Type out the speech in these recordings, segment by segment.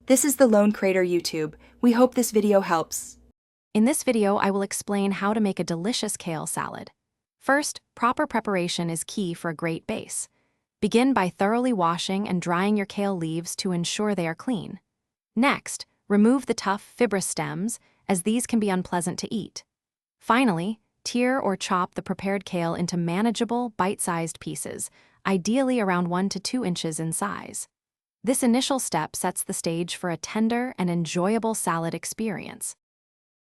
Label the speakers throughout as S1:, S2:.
S1: This is the Lone Crater YouTube. We hope this video helps.
S2: In this video, I will explain how to make a delicious kale salad. First, proper preparation is key for a great base. Begin by thoroughly washing and drying your kale leaves to ensure they are clean. Next, remove the tough, fibrous stems, as these can be unpleasant to eat. Finally, tear or chop the prepared kale into manageable, bite-sized pieces, ideally around 1 to 2 inches in size. This initial step sets the stage for a tender and enjoyable salad experience.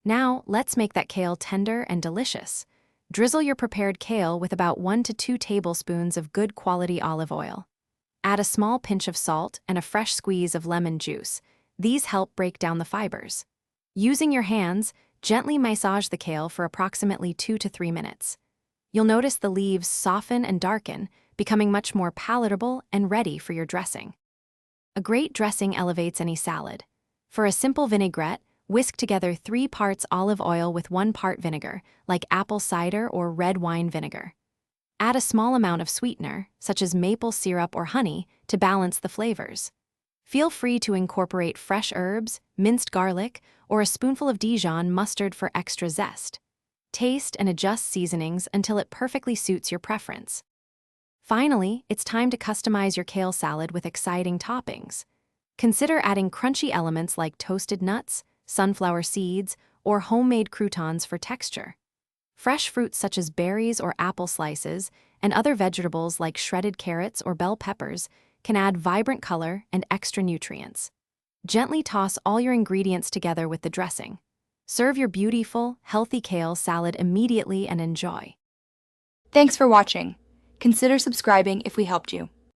S2: Now, let's make that kale tender and delicious. Drizzle your prepared kale with about 1 to 2 tablespoons of good quality olive oil. Add a small pinch of salt and a fresh squeeze of lemon juice. These help break down the fibers. Using your hands, gently massage the kale for approximately 2 to 3 minutes. You'll notice the leaves soften and darken, becoming much more palatable and ready for your dressing. A great dressing elevates any salad. For a simple vinaigrette, whisk together 3 parts olive oil with 1 part vinegar, like apple cider or red wine vinegar. Add a small amount of sweetener, such as maple syrup or honey, to balance the flavors. Feel free to incorporate fresh herbs, minced garlic, or a spoonful of Dijon mustard for extra zest. Taste and adjust seasonings until it perfectly suits your preference. Finally, it's time to customize your kale salad with exciting toppings. Consider adding crunchy elements like toasted nuts, sunflower seeds, or homemade croutons for texture. Fresh fruits such as berries or apple slices, and other vegetables like shredded carrots or bell peppers can add vibrant color and extra nutrients. Gently toss all your ingredients together with the dressing. Serve your beautiful, healthy kale salad immediately and enjoy.
S1: Thanks for watching. Consider subscribing if we helped you.